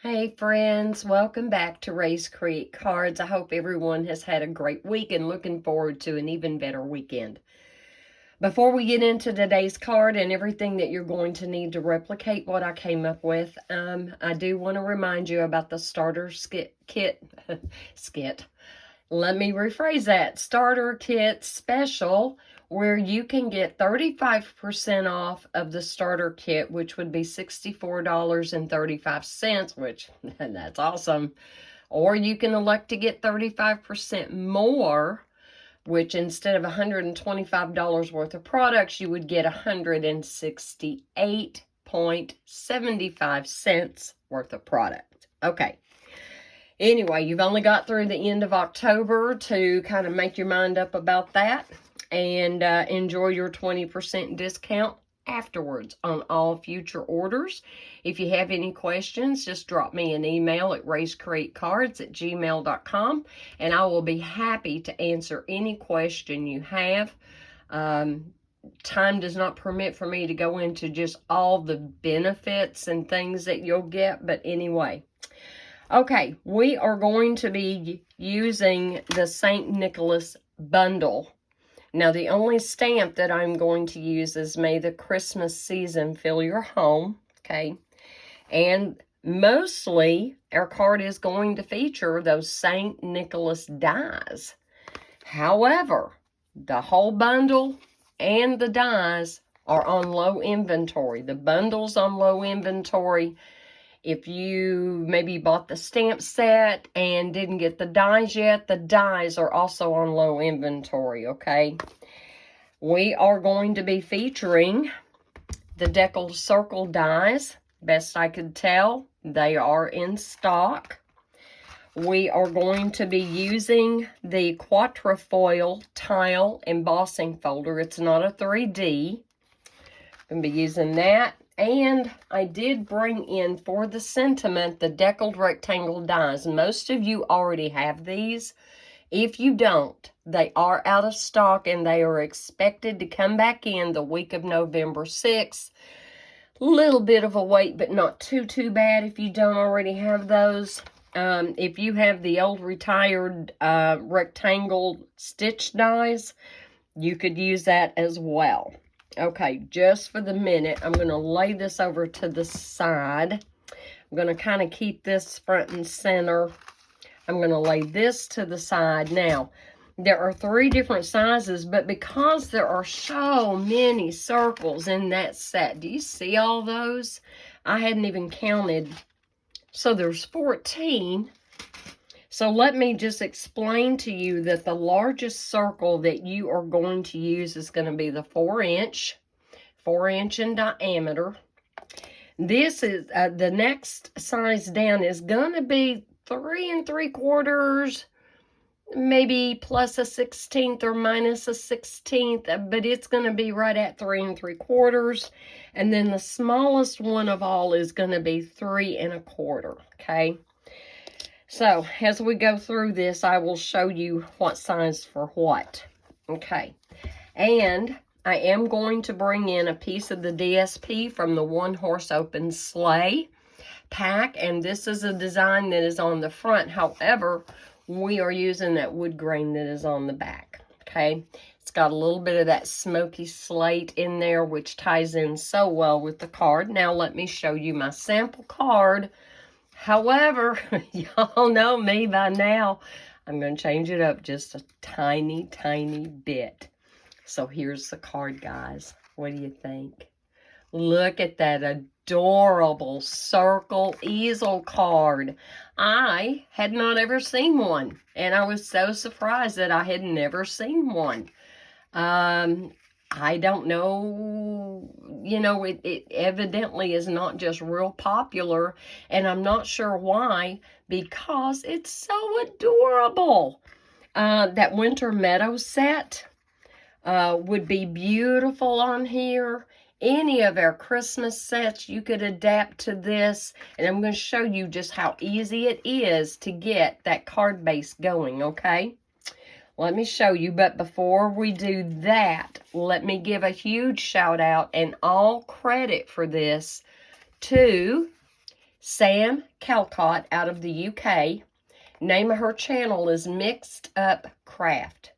Hey friends, welcome back to Raise Create Cards. I hope everyone has had a great week and looking forward to an even better weekend. Before we get into today's card and everything that you're going to need to replicate what I came up with, I do want to remind you about the starter kit. Let me rephrase that. Starter kit special, where you can get 35% off of the starter kit, which would be $64.35, which that's awesome. Or you can elect to get 35% more, which instead of $125 worth of products, you would get $168.75 worth of product. Okay. Anyway, you've only got through the end of October to kind of make your mind up about that and enjoy your 20% discount afterwards on all future orders. If you have any questions, just drop me an email at raescreatecards@gmail.com and I will be happy to answer any question you have. Time does not permit for me to go into just all the benefits and things that you'll get, but anyway. Okay, we are going to be using the St. Nicholas bundle. Now, the only stamp that I'm going to use is May the Christmas Season Fill Your Home, okay? And mostly, our card is going to feature those St. Nicholas dies. However, the whole bundle and the dies are on low inventory. The bundle's on low inventory. If you maybe bought the stamp set and didn't get the dies yet, the dies are also on low inventory, okay? We are going to be featuring the Deckled Circle dies. Best I could tell, they are in stock. We are going to be using the Quatrefoil Tile Embossing Folder. It's not a 3D. I'm going to be using that. And I did bring in, for the sentiment, the Deckled Rectangle dies. Most of you already have these. If you don't, they are out of stock and they are expected to come back in the week of November 6th. Little bit of a wait, but not too bad if you don't already have those. If you have the old retired rectangle stitch dies, you could use that as well. Okay, just for the minute, I'm going to lay this over to the side. I'm going to kind of keep this front and center. I'm going to lay this to the side. Now, there are 3 different sizes, but because there are so many circles in that set, do you see all those? I hadn't even counted. So there's 14. So let me just explain to you that the largest circle that you are going to use is going to be the 4-inch in diameter. This is the next size down is going to be 3 3/4, maybe plus a 1/16 or minus a 1/16, but it's going to be right at 3 3/4. And then the smallest one of all is going to be 3 1/4. Okay. So, as we go through this, I will show you what size for what. Okay. And I am going to bring in a piece of the DSP from the One Horse Open Sleigh pack. And this is a design that is on the front. However, we are using that wood grain that is on the back. Okay. It's got a little bit of that smoky slate in there, which ties in so well with the card. Now, let me show you my sample card. However, y'all know me by now. I'm going to change it up just a tiny bit. So here's the card, guys. What do you think? Look at that adorable circle easel card. I had not ever seen one, and I was so surprised that I had never seen one. I don't know, you know, it evidently is not just real popular, and I'm not sure why, because it's so adorable. That Winter Meadow set would be beautiful on here. Any of our Christmas sets, you could adapt to this, and I'm going to show you just how easy it is to get that card base going, okay? Let me show you, but before we do that, let me give a huge shout out and all credit for this to Sam Calcott out of the UK. Name of her channel is Mixed Up Craft.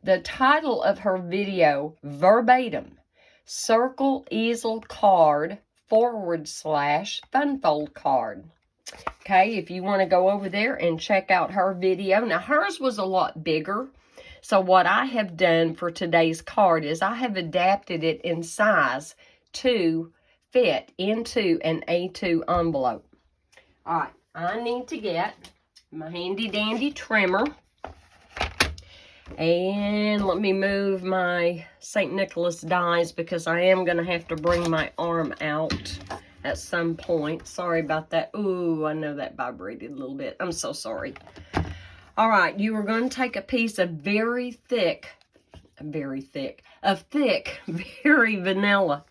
The title of her video, verbatim, circle easel card / funfold card. Okay, if you want to go over there and check out her video. Now, hers was a lot bigger. So what I have done for today's card is I have adapted it in size to fit into an A2 envelope. All right, I need to get my handy dandy trimmer. And let me move my St. Nicholas dies because I am going to have to bring my arm out at some point. Sorry about that. Ooh, I know that vibrated a little bit. I'm so sorry. All right, you are going to take a piece of very thick, very vanilla.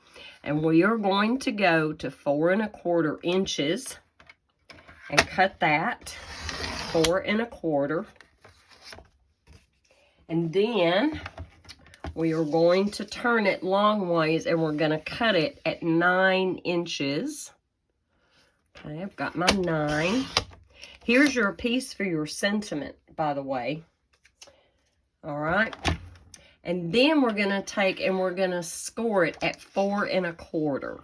And we are going to go to 4 1/4 inches and cut that 4 1/4. And then we are going to turn it long ways and we're going to cut it at 9 inches. Okay, I've got my 9. Here's your piece for your sentiment, by the way. All right. And then we're going to take and we're going to score it at 4 1/4.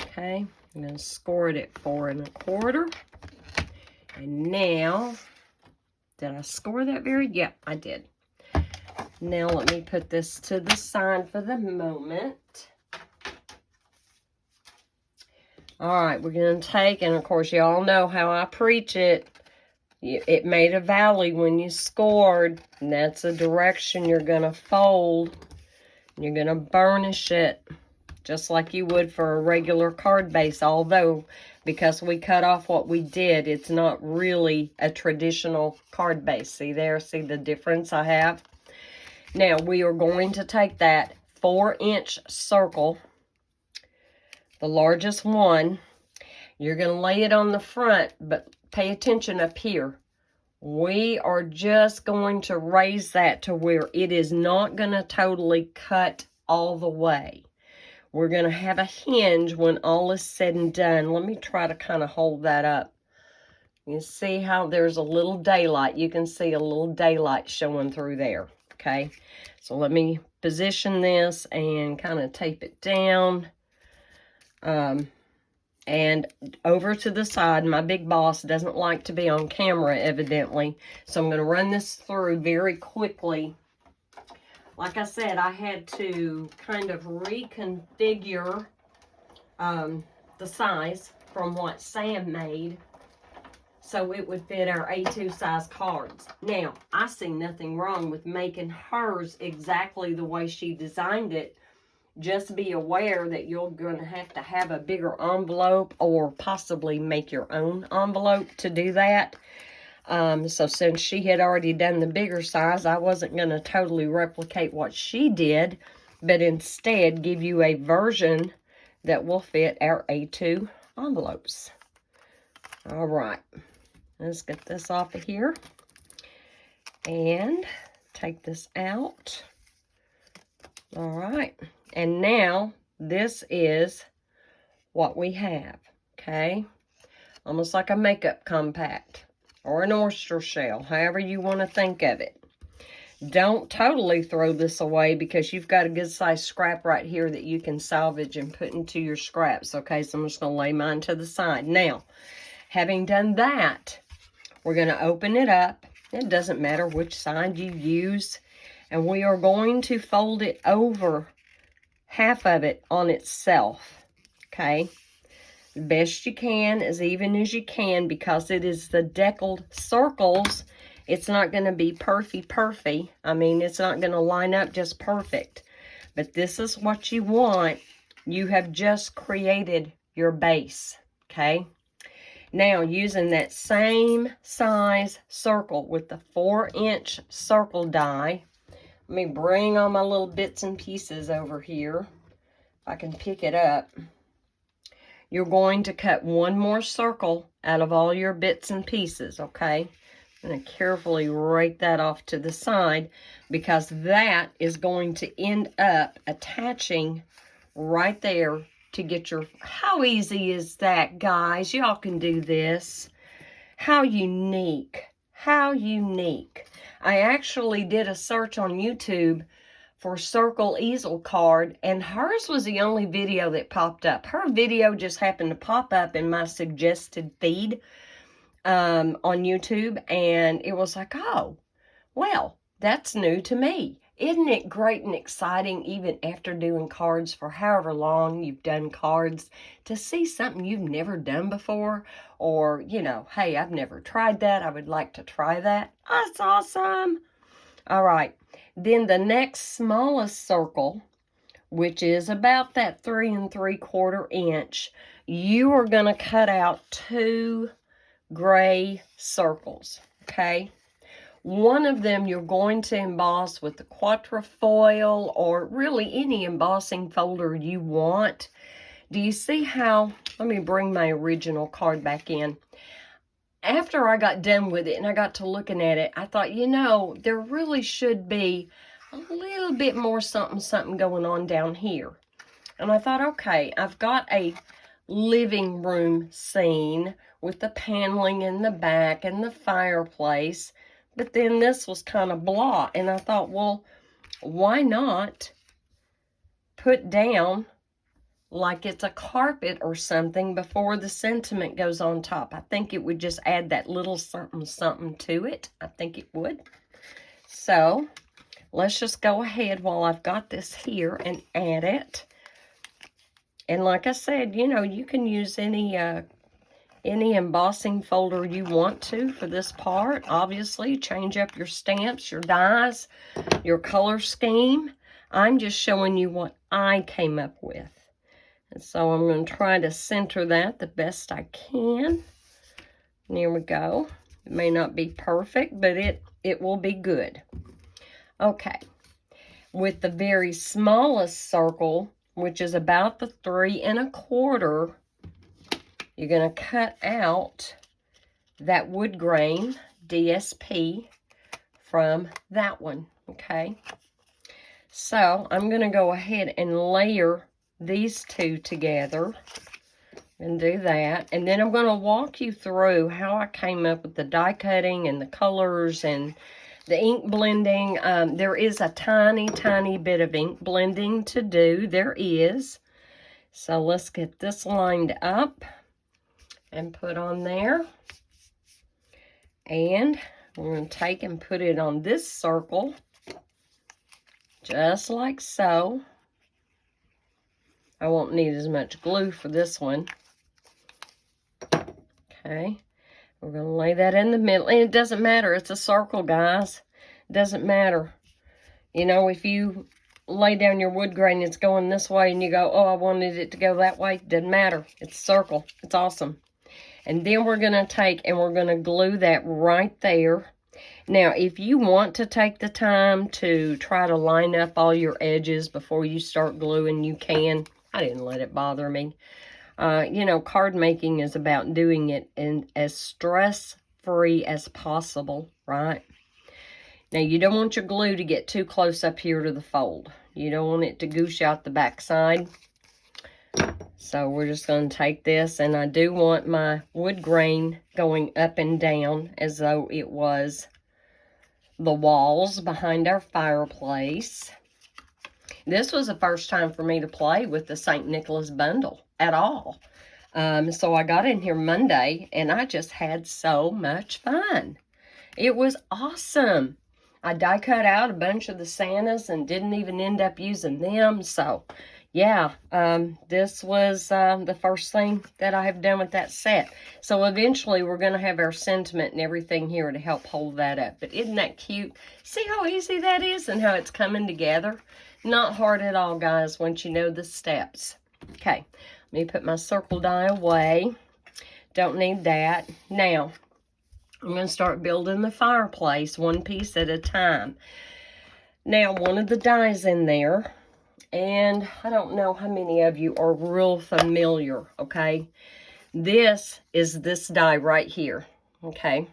Okay, I'm going to score it at 4 1/4. And now, did I score that very? Yep, I did. Now let me put this to the side for the moment. All right, we're going to take, and of course y'all know how I preach it. It made a valley when you scored, and that's the direction you're going to fold. You're going to burnish it just like you would for a regular card base, although because we cut off what we did, it's not really a traditional card base. See there? See the difference I have? Now, we are going to take that 4-inch circle, the largest one. You're going to lay it on the front, but pay attention up here. We are just going to raise that to where it is not going to totally cut all the way. We're going to have a hinge when all is said and done. Let me try to kind of hold that up. You see how there's a little daylight. You can see a little daylight showing through there. Okay, so let me position this and kind of tape it down. And over to the side, my big boss doesn't like to be on camera, evidently. So I'm going to run this through very quickly. Like I said, I had to kind of reconfigure the size from what Sam made so it would fit our A2 size cards. Now, I see nothing wrong with making hers exactly the way she designed it. Just be aware that you're going to have a bigger envelope or possibly make your own envelope to do that. So since she had already done the bigger size, I wasn't going to totally replicate what she did, but instead give you a version that will fit our A2 envelopes. All right, let's get this off of here and take this out. All right, and now this is what we have, okay? Almost like a makeup compact or an oyster shell, however you want to think of it. Don't totally throw this away because you've got a good size scrap right here that you can salvage and put into your scraps, okay? So I'm just going to lay mine to the side. Now, having done that, we're going to open it up. It doesn't matter which side you use. And we are going to fold it over, half of it on itself, okay? The best you can, as even as you can, because it is the deckled circles. It's not going to be perfy. I mean, it's not going to line up just perfect. But this is what you want. You have just created your base, okay? Now, using that same size circle with the 4-inch circle die, let me bring all my little bits and pieces over here. If I can pick it up. You're going to cut one more circle out of all your bits and pieces, okay? I'm going to carefully rake that off to the side because that is going to end up attaching right there to get your, how easy is that, guys? Y'all can do this. How unique. How unique. I actually did a search on YouTube for circle easel card, and hers was the only video that popped up. Her video just happened to pop up in my suggested feed on YouTube, and it was like, oh, well, that's new to me. Isn't it great and exciting, even after doing cards for however long you've done cards, to see something you've never done before? Or, you know, hey, I've never tried that. I would like to try that. That's awesome. All right. Then the next smallest circle, which is about that 3 3/4 inch, you are going to cut out 2 gray circles, okay? One of them you're going to emboss with the quatrefoil or really any embossing folder you want. Do you see how, let me bring my original card back in. After I got done with it and I got to looking at it, I thought, you know, there really should be a little bit more something going on down here. And I thought, okay, I've got a living room scene with the paneling in the back and the fireplace. But then this was kind of blah. And I thought, well, why not put down like it's a carpet or something before the sentiment goes on top? I think it would just add that little something to it. I think it would. So let's just go ahead while I've got this here and add it. And like I said, you know, you can use any embossing folder you want to for this part. Obviously, change up your stamps, your dies, your color scheme. I'm just showing you what I came up with. And so I'm going to try to center that the best I can. And there we go. It may not be perfect, but it will be good. Okay. With the very smallest circle, which is about the 3 1/4, you're going to cut out that wood grain DSP from that one, okay? So I'm going to go ahead and layer these 2 together and do that. And then I'm going to walk you through how I came up with the die cutting and the colors and the ink blending. There is a tiny, tiny bit of ink blending to do. There is. So let's get this lined up and put on there. And we're going to take and put it on this circle, just like so. I won't need as much glue for this one. Okay, we're going to lay that in the middle. And it doesn't matter, it's a circle, guys. It doesn't matter. You know, if you lay down your wood grain, it's going this way, and you go, oh, I wanted it to go that way. Doesn't matter. It's a circle. It's awesome. And then we're going to take and we're going to glue that right there. Now, if you want to take the time to try to line up all your edges before you start gluing, you can. I didn't let it bother me. You know, card making is about doing it in as stress-free as possible, right? Now, you don't want your glue to get too close up here to the fold. You don't want it to goosh out the back side. So we're just going to take this, and I do want my wood grain going up and down as though it was the walls behind our fireplace. This was the first time for me to play with the St. Nicholas bundle at all. So I got in here Monday, and I just had so much fun. It was awesome. I die cut out a bunch of the Santas and didn't even end up using them. So, yeah, this was the first thing that I have done with that set. So eventually we're going to have our sentiment and everything here to help hold that up. But isn't that cute? See how easy that is and how it's coming together? Not hard at all, guys, once you know the steps. Okay, let me put my circle die away. Don't need that. Now, I'm going to start building the fireplace one piece at a time. Now, one of the dies in there, and I don't know how many of you are real familiar, okay? This is this die right here, okay?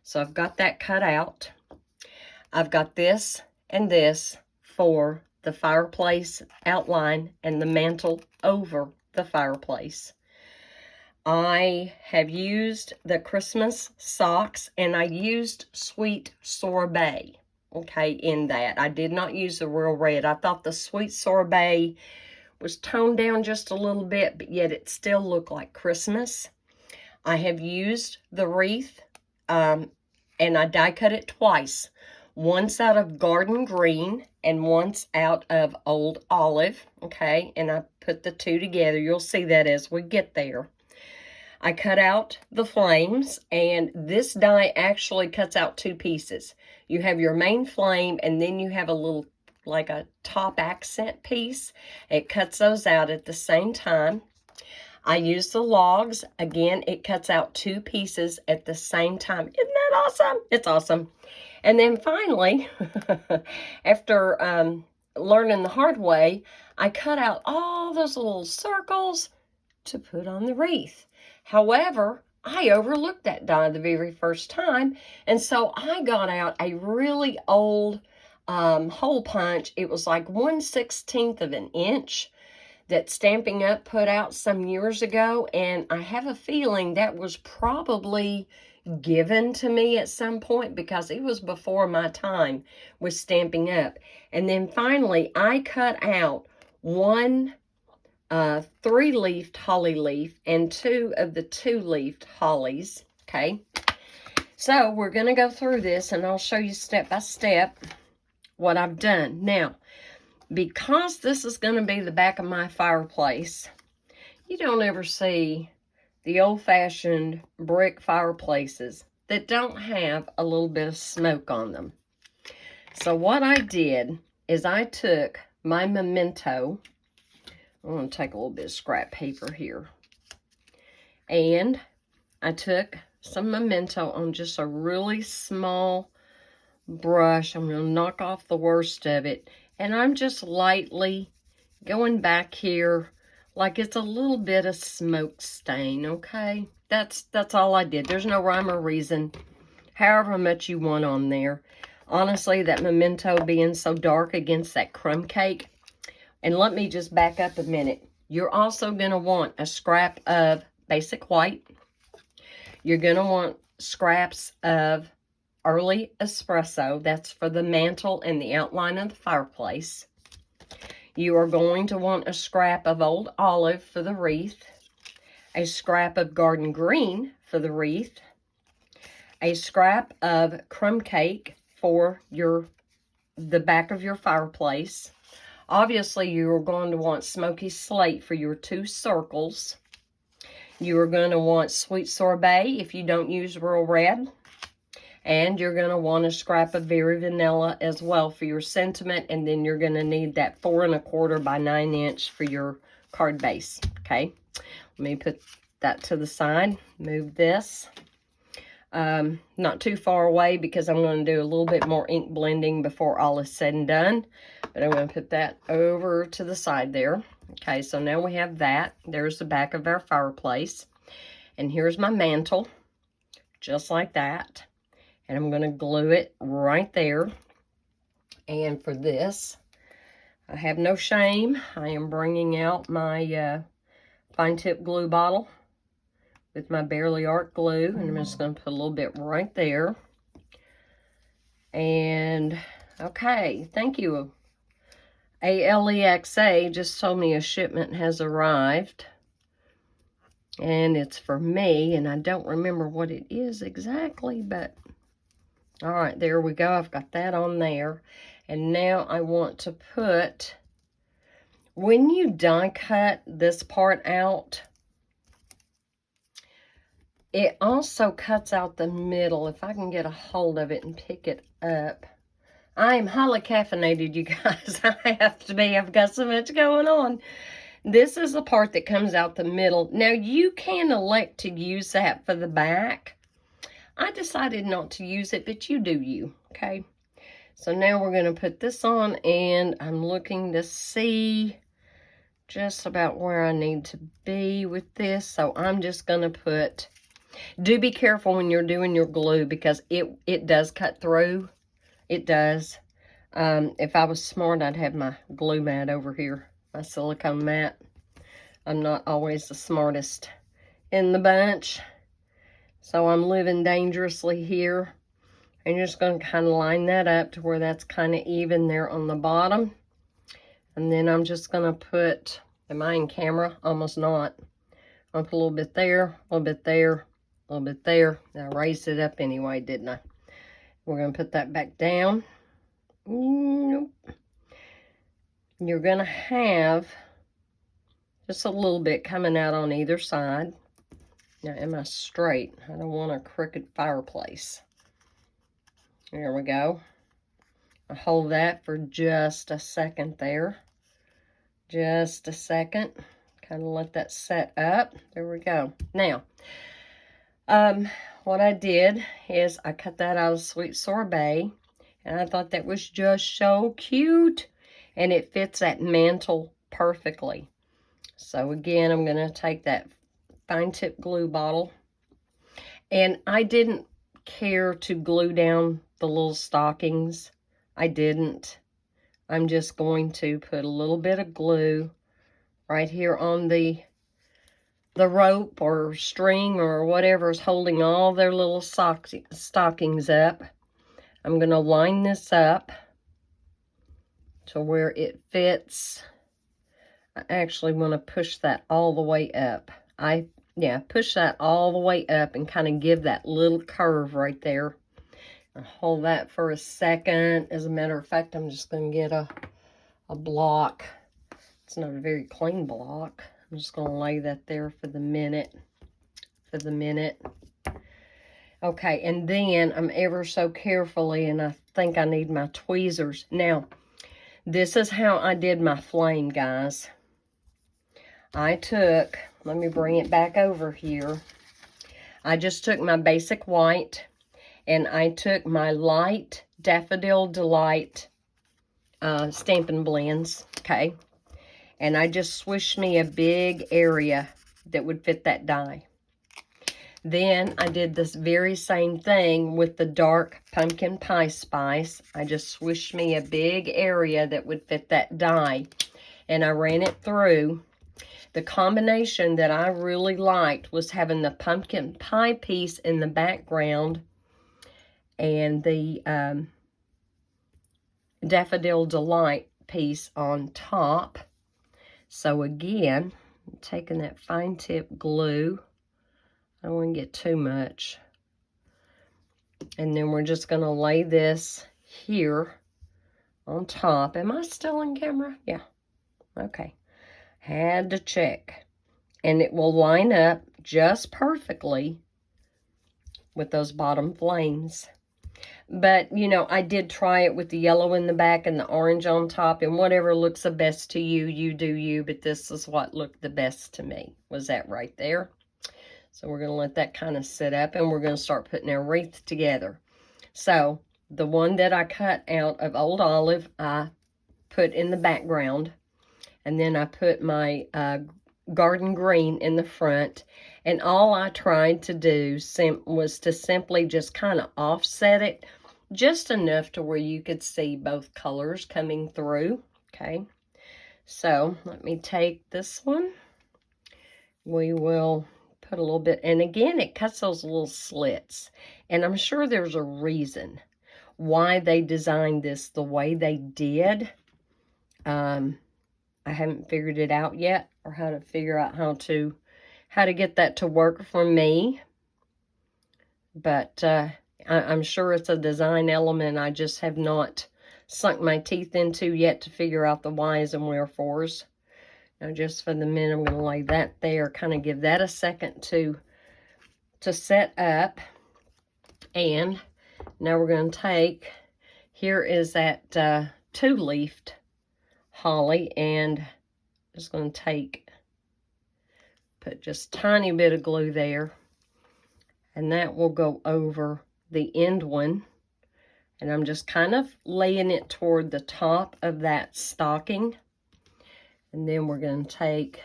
So I've got that cut out. I've got this and this for the fireplace outline and the mantle over the fireplace. I have used the Christmas socks, and I used Sweet Sorbet, okay, in that. I did not use the Real Red. I thought the Sweet Sorbet was toned down just a little bit, but yet it still looked like Christmas. I have used the wreath, and I die cut it twice. Once out of Garden Green and once out of Old Olive, okay? And I put the two together. You'll see that as we get there. I cut out the flames, and this die actually cuts out two pieces. You have your main flame, and then you have a little, like a top accent piece. It cuts those out at the same time. I use the logs. Again, it cuts out two pieces at the same time. Isn't that awesome? It's awesome. And then finally, after learning the hard way, I cut out all those little circles to put on the wreath. However, I overlooked that die the very first time, and so I got out a really old hole punch. It was like 1/16 of an inch that Stampin' Up! Put out some years ago, and I have a feeling that was probably given to me at some point because it was before my time with Stampin' Up! And then finally, I cut out one 3-leafed holly leaf and 2 of the 2-leafed hollies, okay? So we're going to go through this, and I'll show you step by step what I've done. Now, because this is going to be the back of my fireplace, you don't ever see the old-fashioned brick fireplaces that don't have a little bit of smoke on them. So what I did is I took my memento. I'm going to take a little bit of scrap paper here. And I took some memento on just a really small brush. I'm going to knock off the worst of it. And I'm just lightly going back here like it's a little bit of smoke stain, okay? That's all I did. There's no rhyme or reason. However much you want on there. Honestly, that memento being so dark against that crumb cake. And let me just back up a minute. You're also going to want a scrap of basic white. You're going to want scraps of early espresso. That's for the mantle and the outline of the fireplace. You are going to want a scrap of old olive for the wreath. A scrap of garden green for the wreath. A scrap of crumb cake for the back of your fireplace. Obviously, you're going to want smoky slate for your 2 circles. You are going to want Sweet Sorbet if you don't use Real Red. And you're going to want a scrap of Very Vanilla as well for your sentiment. And then you're going to need that 4 1/4 by 9 inch for your card base. Okay, let me put that to the side. Move this. Not too far away because I'm going to do a little bit more ink blending before all is said and done. But I'm going to put that over to the side there. Okay, so now we have that. There's the back of our fireplace. And here's my mantle, just like that. And I'm going to glue it right there. And for this, I have no shame. I am bringing out my fine tip glue bottle with my Barely Art glue. And I'm just going to put a little bit right there. And, okay, thank you. Alexa just told me a shipment has arrived. And it's for me, and I don't remember what it is exactly, but all right, there we go. I've got that on there. And now I want to put, when you die cut this part out, it also cuts out the middle. If I can get a hold of it and pick it up. I am highly caffeinated, you guys. I have to be. I've got so much going on. This is the part that comes out the middle. Now, you can elect to use that for the back. I decided not to use it, but you do you, okay? So now we're going to put this on, and I'm looking to see just about where I need to be with this. So I'm just going to put, do be careful when you're doing your glue because it does cut through. It does. If I was smart, I'd have my glue mat over here, my silicone mat. I'm not always the smartest in the bunch. So I'm living dangerously here. I'm just going to kind of line that up to where that's kind of even there on the bottom. And then I'm just going to put, am I in camera? Almost not. I'll put a little bit there, a little bit there, a little bit there. I raised it up anyway, didn't I? We're going to put that back down. Nope. You're going to have just a little bit coming out on either side. Now, am I straight? I don't want a crooked fireplace. There we go. I'll hold that for just a second there. Just a second. Kind of let that set up. There we go. Now, what I did is I cut that out of sweet sorbet. And I thought that was just so cute. And it fits that mantle perfectly. So again, I'm going to take that fine tip glue bottle. And I didn't care to glue down the little stockings. I didn't. I'm just going to put a little bit of glue right here on the rope or string or whatever is holding all their little stockings up. I'm going to line this up to where it fits. I actually want to push that all the way up. Push that all the way up and kind of give that little curve right there. I'll hold that for a second. As a matter of fact, I'm just going to get a block. It's not a very clean block. I'm just going to lay that there for the minute. Okay, and then I'm ever so carefully, and I think I need my tweezers. Now, this is how I did my flame, guys. I took, let me bring it back over here. I just took my basic white, and I took my light Daffodil Delight Stampin' Blends, okay? And I just swished me a big area that would fit that die. Then I did this very same thing with the dark pumpkin pie spice. I just swished me a big area that would fit that die. And I ran it through. The combination that I really liked was having the pumpkin pie piece in the background and the Daffodil Delight piece on top. So again, I'm taking that fine tip glue. I don't want to get too much. And then we're just going to lay this here on top. Am I still in camera? Yeah. Okay. Had to check. And it will line up just perfectly with those bottom flames. But, you know, I did try it with the yellow in the back and the orange on top. And whatever looks the best to you, you do you. But this is what looked the best to me. Was that right there? So we're going to let that kind of sit up. And we're going to start putting our wreath together. So the one that I cut out of Old Olive, I put in the background. And then I put my garden green in the front. And all I tried to do was to simply just kind of offset it just enough to where you could see both colors coming through. Okay, so let me take this one. We will put a little bit, and again, it cuts those little slits. And I'm sure there's a reason why they designed this the way they did. I haven't figured it out yet, or how to figure out how to get that to work for me. But I'm sure it's a design element I just have not sunk my teeth into yet to figure out the whys and wherefores. Now, just for the minute, I'm going to lay that there, kind of give that a second to set up. And now we're going to take, here is that two-leafed holly, and just going to put just a tiny bit of glue there, and that will go over the end one. And I'm just kind of laying it toward the top of that stocking. And then we're going to take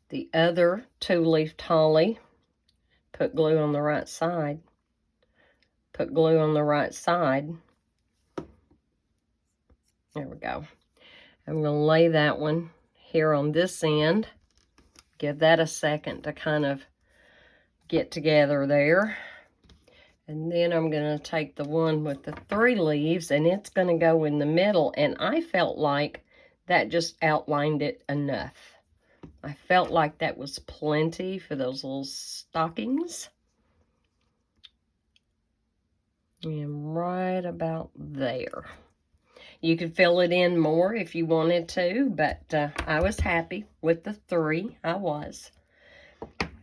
the other two-leafed holly, put glue on the right side, put glue on the right side. There we go. I'm going to lay that one here on this end. give that a second to kind of get together there. And then I'm going to take the one with the 3 leaves, and it's going to go in the middle. And I felt like that just outlined it enough. I felt like that was plenty for those little stockings. And right about there. You could fill it in more if you wanted to, but I was happy with the 3. I was.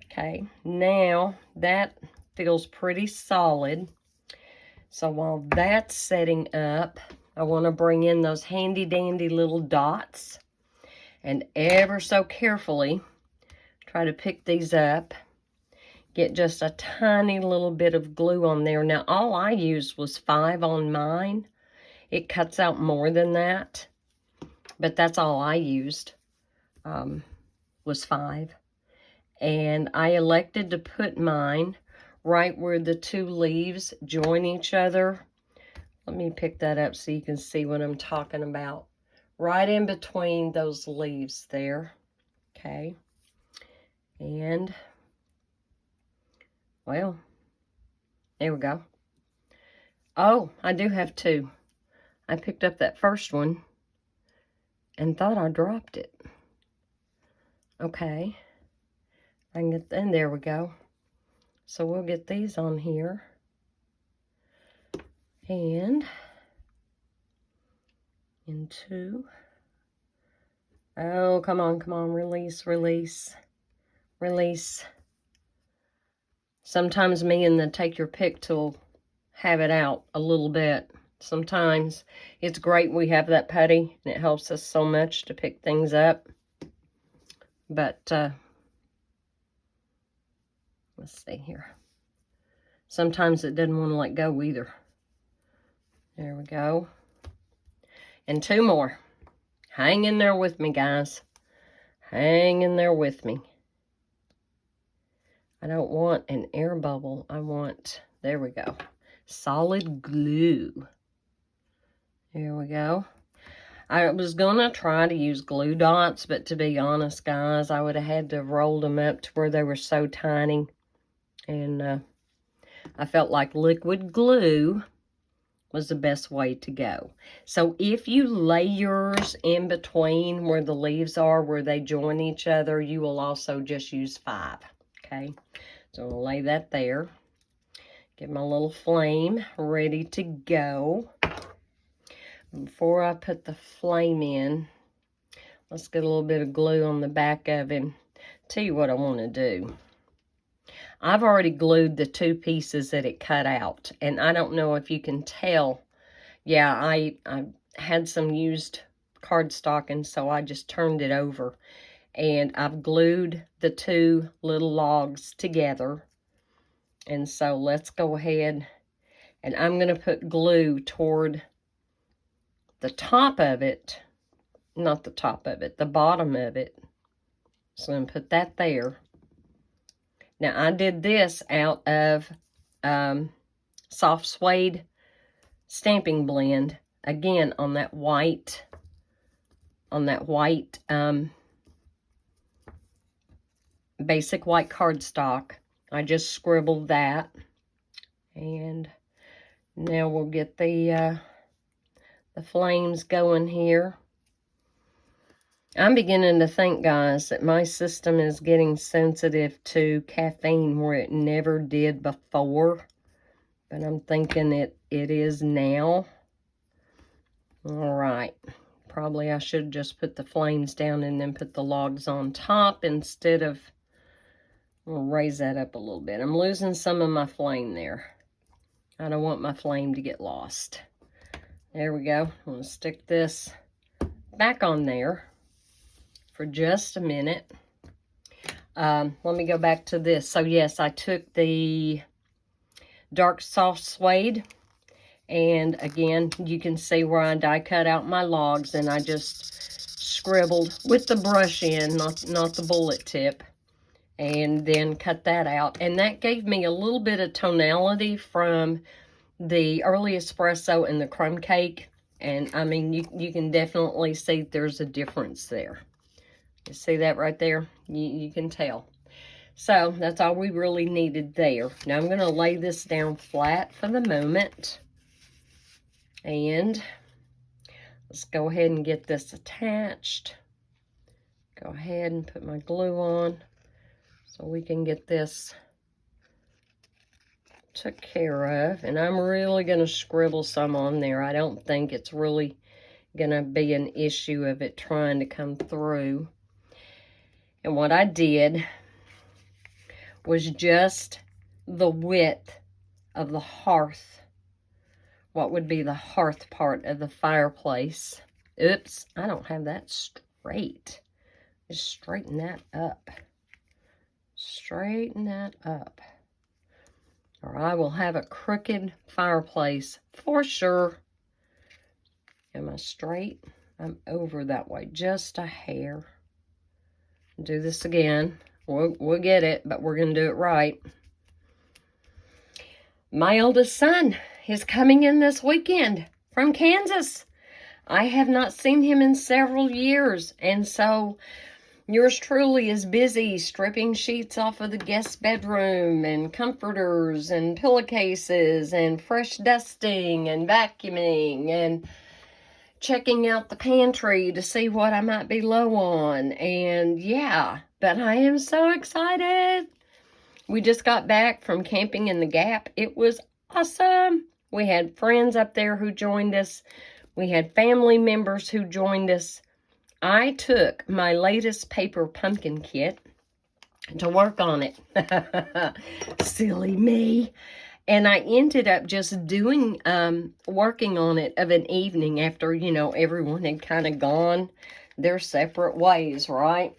Okay, now that feels pretty solid. So while that's setting up, I want to bring in those handy dandy little dots and ever so carefully try to pick these up. Get just a tiny little bit of glue on there. Now all I used was 5 on mine. It cuts out more than that, but that's all I used, was 5. And I elected to put mine right where the 2 leaves join each other. Let me pick that up so you can see what I'm talking about. Right in between those leaves there. Okay. And, well, there we go. Oh, I do have 2. I picked up that first one and thought I dropped it. Okay. I can get, and there we go. So we'll get these on here. And in 2. Oh, come on, come on. Release, release, release. Sometimes me and the take your pick tool have it out a little bit. Sometimes it's great we have that putty, and it helps us so much to pick things up. But, let's see here. Sometimes it doesn't want to let go either. There we go. And 2 more. Hang in there with me, guys. Hang in there with me. I don't want an air bubble. I want, there we go, solid glue. There we go. I was going to try to use glue dots, but to be honest, guys, I would have had to have rolled them up to where they were so tiny. And I felt like liquid glue was the best way to go. So if you lay yours in between where the leaves are, where they join each other, you will also just use 5. Okay, so I'll lay that there. Get my little flame ready to go. Before I put the flame in, let's get a little bit of glue on the back of him. Tell you what I want to do. I've already glued the 2 pieces that it cut out, and I don't know if you can tell. Yeah, I had some used cardstock, and so I just turned it over. And I've glued the 2 little logs together. And so let's go ahead, and I'm going to put glue toward the top of it. Not the top of it, the bottom of it. So I'm going to put that there. Now, I did this out of soft suede stamping blend. Again, on that white basic white cardstock. I just scribbled that. And now we'll get the flames going here. I'm beginning to think, guys, that my system is getting sensitive to caffeine where it never did before. But I'm thinking it is now. All right. Probably I should just put the flames down and then put the logs on top instead of... We'll raise that up a little bit. I'm losing some of my flame there. I don't want my flame to get lost. There we go. I'm going to stick this back on there for just a minute. Let me go back to this. So yes, I took the dark soft suede, and again, you can see where I die cut out my logs, and I just scribbled with the brush end, not the bullet tip, and then cut that out. And that gave me a little bit of tonality from the early espresso and the crumb cake. And I mean, you can definitely see there's a difference there. You see that right there? You can tell. So that's all we really needed there. Now I'm going to lay this down flat for the moment. And let's go ahead and get this attached. Go ahead and put my glue on so we can get this took care of. And I'm really going to scribble some on there. I don't think it's really going to be an issue of it trying to come through. And what I did was just the width of the hearth. What would be the hearth part of the fireplace. Oops, I don't have that straight. Just straighten that up. Straighten that up. Or I will have a crooked fireplace for sure. Am I straight? I'm over that way, just a hair. Do this again. We'll get it, but we're going to do it right. My oldest son is coming in this weekend from Kansas. I have not seen him in several years, and so yours truly is busy stripping sheets off of the guest bedroom and comforters and pillowcases and fresh dusting and vacuuming and checking out the pantry to see what I might be low on. And yeah, but I am so excited. We just got back from camping in the Gap. It was awesome. We had friends up there who joined us. We had family members who joined us. I took my latest paper pumpkin kit to work on it. Silly me. And I ended up just doing, working on it of an evening after, you know, everyone had kind of gone their separate ways, right?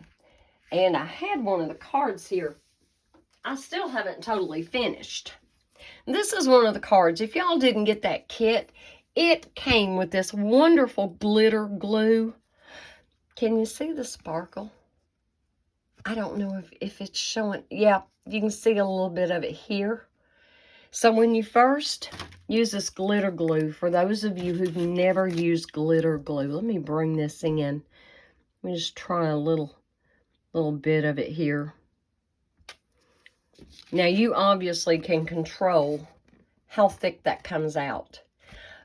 And I had one of the cards here. I still haven't totally finished. This is one of the cards. If y'all didn't get that kit, it came with this wonderful glitter glue. Can you see the sparkle? I don't know if it's showing. Yeah, you can see a little bit of it here. So when you first use this glitter glue, for those of you who've never used glitter glue, let me bring this in. Let me just try a little bit of it here. Now you obviously can control how thick that comes out.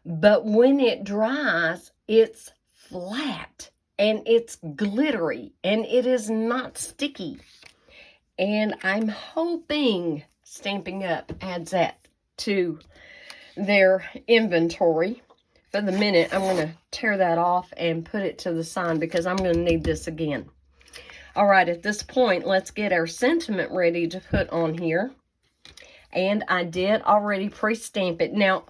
But when it dries, it's flat and it's glittery and it is not sticky. And I'm hoping Stampin' Up! Adds that to their inventory. For the minute, I'm going to tear that off and put it to the side because I'm going to need this again. All right, at this point, let's get our sentiment ready to put on here. And I did already pre-stamp it. Now,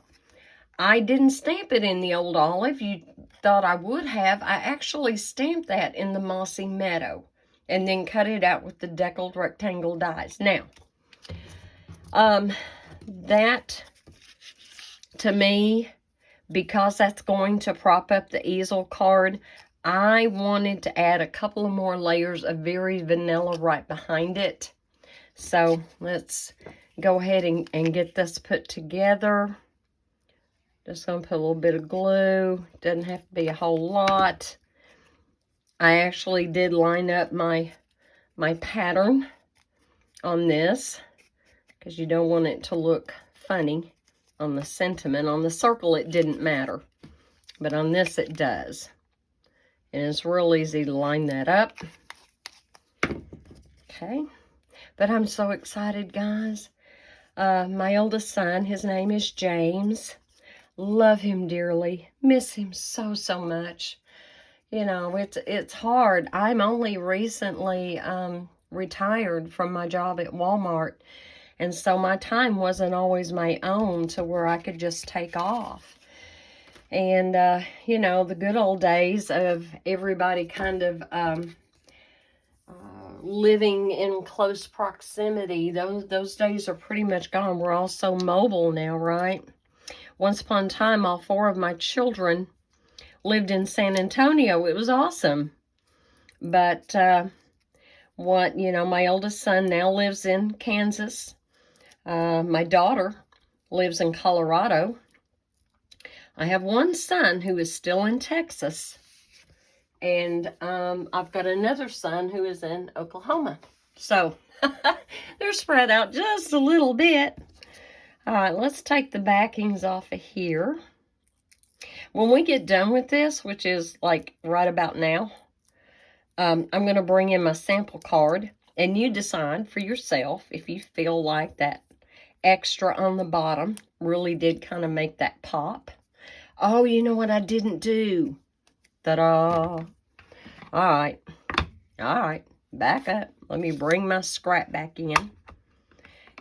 I didn't stamp it in the old olive. You thought I would have. I actually stamped that in the mossy meadow and then cut it out with the deckled rectangle dies. Now, that, to me, because that's going to prop up the easel card, I wanted to add a couple of more layers of very vanilla right behind it. So let's go ahead and get this put together. Just going to put a little bit of glue. Doesn't have to be a whole lot. I actually did line up my pattern on this because you don't want it to look funny on the sentiment. On the circle, it didn't matter, but on this, it does. And it's real easy to line that up. Okay. But I'm so excited, guys. My oldest son, his name is James. Love him dearly. Miss him so, so much. You know, it's hard. I'm only recently retired from my job at Walmart. And so my time wasn't always my own to where I could just take off. And, you know, the good old days of everybody kind of living in close proximity, those days are pretty much gone. We're all so mobile now, right? Once upon a time, all 4 of my children lived in San Antonio. It was awesome. But my oldest son now lives in Kansas. My daughter lives in Colorado. I have one son who is still in Texas. And I've got another son who is in Oklahoma. So they're spread out just a little bit. All right, let's take the backings off of here. When we get done with this, which is like right about now, I'm going to bring in my sample card. And you decide for yourself if you feel like that extra on the bottom really did kind of make that pop. Oh, you know what I didn't do? Ta-da! All right. Back up. Let me bring my scrap back in.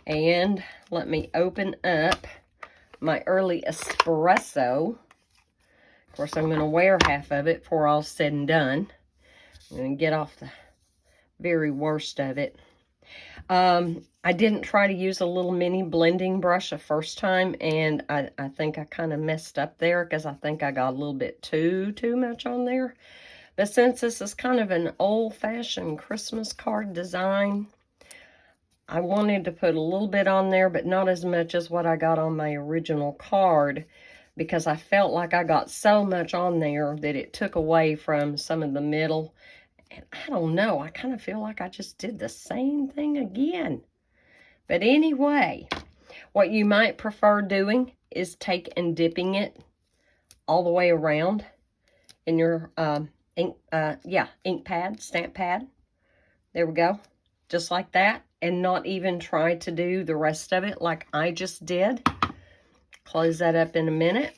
And let me open up my early espresso. Of course, I'm going to wear half of it before all's said and done. I'm going to get off the very worst of it. I didn't try to use a little mini blending brush the first time, and I think I kind of messed up there because I think I got a little bit too much on there. But since this is kind of an old-fashioned Christmas card design, I wanted to put a little bit on there, but not as much as what I got on my original card, because I felt like I got so much on there that it took away from some of the middle. And I don't know, I kind of feel like I just did the same thing again. But anyway, what you might prefer doing is take and dipping it all the way around in your ink pad, stamp pad. There we go. Just like that. And not even try to do the rest of it like I just did. Close that up in a minute.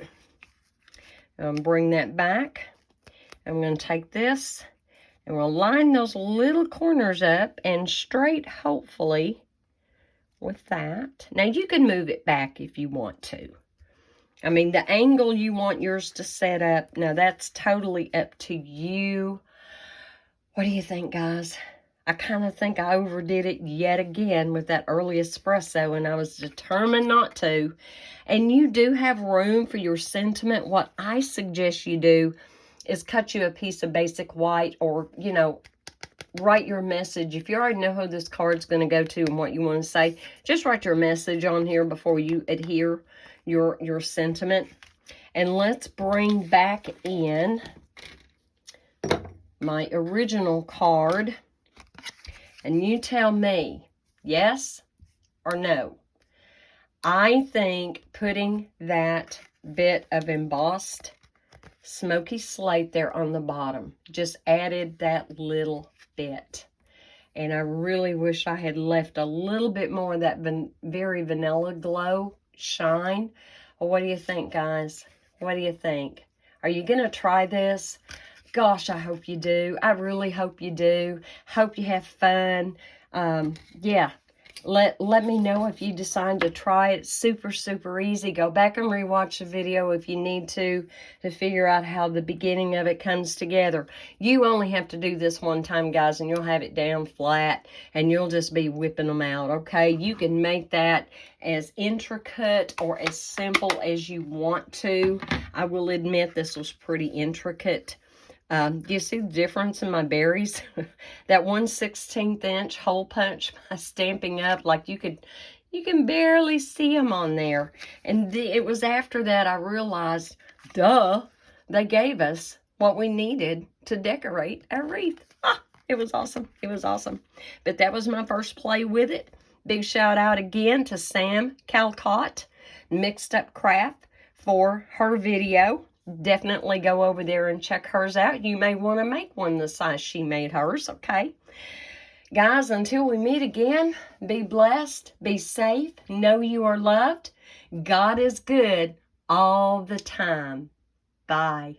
Bring that back. I'm going to take this and we'll line those little corners up and straight, hopefully, with that. Now, you can move it back if you want to. I mean, the angle you want yours to set up, now that's totally up to you. What do you think, guys? I kind of think I overdid it yet again with that early espresso, and I was determined not to. And you do have room for your sentiment. What I suggest you do is cut you a piece of basic white, or, you know, write your message. If you already know who this card's going to go to and what you want to say, just write your message on here before you adhere your sentiment. And let's bring back in my original card. And you tell me, yes or no. I think putting that bit of embossed smoky slate there on the bottom just added that little bit. And I really wish I had left a little bit more of that very vanilla glow shine. Well, what do you think, guys? What do you think? Are you going to try this? Gosh, I hope you do. I really hope you do. Hope you have fun. Yeah, let me know if you decide to try it. Super easy. Go back and rewatch the video if you need to figure out how the beginning of it comes together. You only have to do this one time, guys, and you'll have it down flat, and you'll just be whipping them out, okay? You can make that as intricate or as simple as you want to. I will admit this was pretty intricate. Do you see the difference in my berries? That 1/16 inch hole punch by Stampin' Up, like you can barely see them on there. And it was after that I realized, duh, they gave us what we needed to decorate a wreath. Ah, it was awesome. It was awesome. But that was my first play with it. Big shout out again to Sam Calcott, Mixed Up Craft, for her video. Definitely go over there and check hers out. You may want to make one the size she made hers, okay? Guys, until we meet again, be blessed, be safe, know you are loved. God is good all the time. Bye.